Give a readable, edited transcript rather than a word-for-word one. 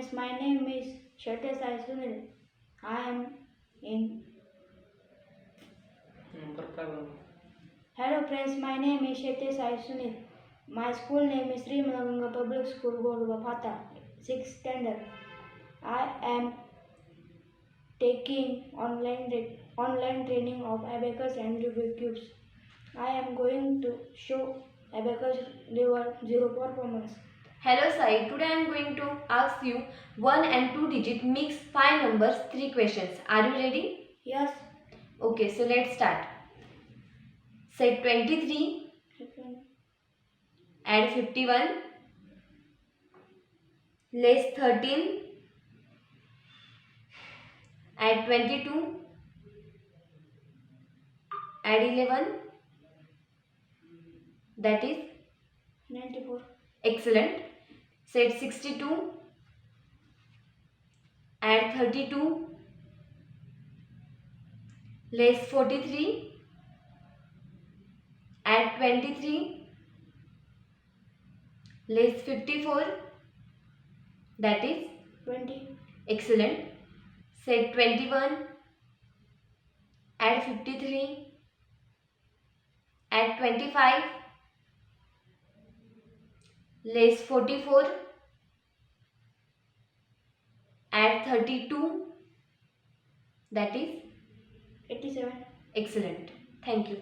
friends, my name is Shete. I am in. Hello friends, my name is Shete. My school name is Sri Malaganga Public School, Godupata, 6th standard. I am taking online training of Abacus and Rubik's cubes. I am going to show Abacus level 0 performance. Hello Sai, today I am going to ask you 1 and 2 digit mix 5 numbers 3 questions. Are you ready? Yes. Okay, so let's start. Set 23, add 51, less 13, add 22, add 11, that is 94. Excellent. Set 62, add 32, less 43, add 23, less 54, that is 20. Excellent. Set 21, add 53, add 25, less 44, add 32, that is 87. Excellent. Thank you.